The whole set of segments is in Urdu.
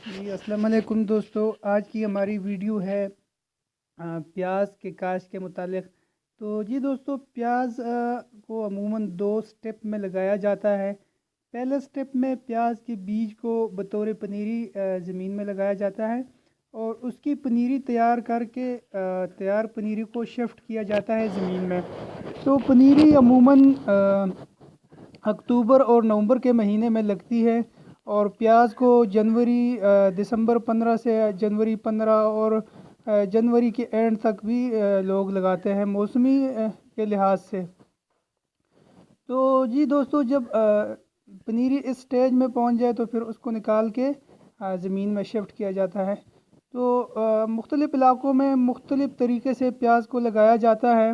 جی السلام علیکم دوستو، آج کی ہماری ویڈیو ہے پیاز کے کاشت کے متعلق۔ تو جی دوستو، پیاز کو عموماً 2 سٹیپ میں لگایا جاتا ہے۔ پہلے سٹیپ میں پیاز کے بیج کو بطور پنیری زمین میں لگایا جاتا ہے اور اس کی پنیری تیار کر کے تیار پنیری کو شفٹ کیا جاتا ہے زمین میں۔ تو پنیری عموماً اکتوبر اور نومبر کے مہینے میں لگتی ہے اور پیاز کو دسمبر 15 سے جنوری 15 اور جنوری کے اینڈ تک بھی لوگ لگاتے ہیں موسمی کے لحاظ سے۔ تو جی دوستو، جب پنیری اس سٹیج میں پہنچ جائے تو پھر اس کو نکال کے زمین میں شفٹ کیا جاتا ہے۔ تو مختلف علاقوں میں مختلف طریقے سے پیاز کو لگایا جاتا ہے۔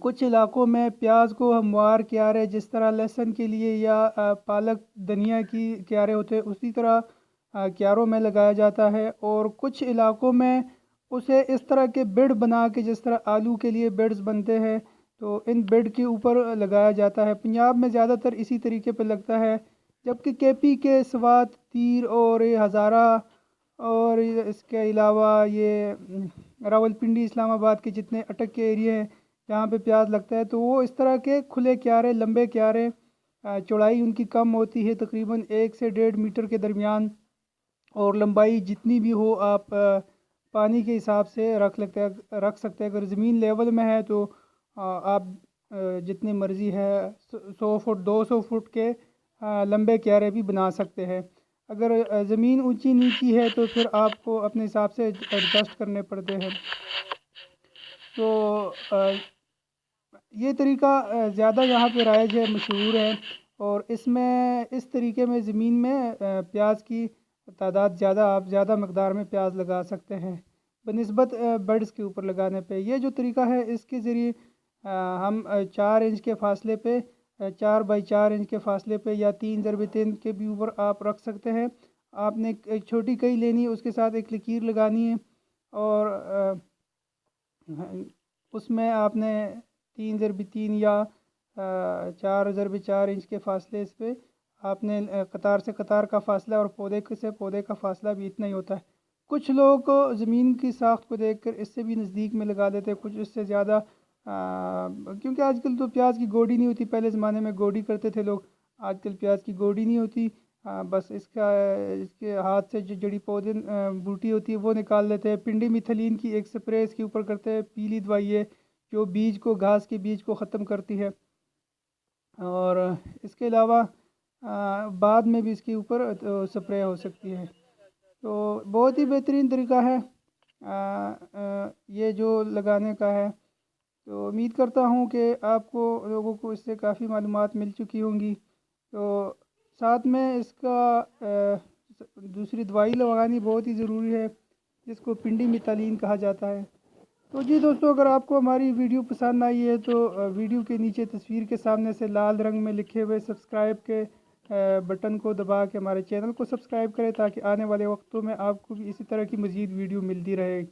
کچھ علاقوں میں پیاز کو ہموار کیارے جس طرح لہسن کے لیے یا پالک دھنیا کی کیارے ہوتے ہیں اسی طرح کیاروں میں لگایا جاتا ہے، اور کچھ علاقوں میں اسے اس طرح کے بیڈ بنا کے جس طرح آلو کے لیے بیڈز بنتے ہیں تو ان بیڈ کے اوپر لگایا جاتا ہے۔ پنجاب میں زیادہ تر اسی طریقے پہ لگتا ہے، جبکہ کے پی کے سوات، تیر اور ہزارہ اور اس کے علاوہ یہ راولپنڈی، اسلام آباد کے جتنے اٹک کے ایریے ہیں جہاں پہ پیاز لگتا ہے تو وہ اس طرح کے کھلے کیارے، لمبے کیارے، چوڑائی ان کی کم ہوتی ہے تقریباً 1 سے 1.5 میٹر کے درمیان، اور لمبائی جتنی بھی ہو آپ پانی کے حساب سے رکھ سکتے ہیں۔ اگر زمین لیول میں ہے تو آپ جتنی مرضی ہے 100 فٹ 200 فٹ کے لمبے کیارے بھی بنا سکتے ہیں۔ اگر زمین اونچی نیچی ہے تو پھر آپ کو اپنے حساب سے ایڈجسٹ کرنے پڑتے ہیں۔ تو یہ طریقہ زیادہ یہاں پہ رائج ہے، مشہور ہے، اور اس طریقے میں زمین میں پیاز کی تعداد آپ زیادہ مقدار میں پیاز لگا سکتے ہیں بنسبت بیڈز کے اوپر لگانے پہ۔ یہ جو طریقہ ہے اس کے ذریعے ہم 4 انچ کے فاصلے پہ 4 بائی 4 انچ کے فاصلے پہ یا 3x3 کے بھی اوپر آپ رکھ سکتے ہیں۔ آپ نے ایک چھوٹی کئی لینی ہے، اس کے ساتھ ایک لکیر لگانی ہے، اور اس میں آپ نے 3x3 یا 4x4 انچ کے فاصلے اس پہ آپ نے قطار سے قطار کا فاصلہ اور پودے سے پودے کا فاصلہ بھی اتنا ہی ہوتا ہے۔ کچھ لوگ زمین کی ساخت کو دیکھ کر اس سے بھی نزدیک میں لگا دیتے ہیں، کچھ اس سے زیادہ، کیونکہ آج کل تو پیاز کی گوڈی نہیں ہوتی۔ پہلے زمانے میں گوڈی کرتے تھے لوگ، آج کل پیاز کی گوڈی نہیں ہوتی، بس اس کے ہاتھ سے جو جڑی پودے بوٹی ہوتی ہے وہ نکال لیتے ہیں۔ پنڈی میتھلین کی ایک سپرے اس کے اوپر کرتے ہیں، پیلی دوائی ہے جو گھاس کے بیج کو ختم کرتی ہے، اور اس کے علاوہ بعد میں بھی اس کے اوپر سپرے ہو سکتی ہے۔ تو بہت ہی بہترین طریقہ ہے یہ جو لگانے کا ہے۔ تو امید کرتا ہوں کہ آپ لوگوں کو اس سے کافی معلومات مل چکی ہوں گی۔ تو ساتھ میں اس کا دوسری دوائی لگانی بہت ہی ضروری ہے جس کو پنڈی میتھلین کہا جاتا ہے۔ تو جی دوستو، اگر آپ کو ہماری ویڈیو پسند آئی ہے تو ویڈیو کے نیچے تصویر کے سامنے سے لال رنگ میں لکھے ہوئے سبسکرائب کے بٹن کو دبا کے ہمارے چینل کو سبسکرائب کریں تاکہ آنے والے وقتوں میں آپ کو بھی اسی طرح کی مزید ویڈیو ملتی رہے۔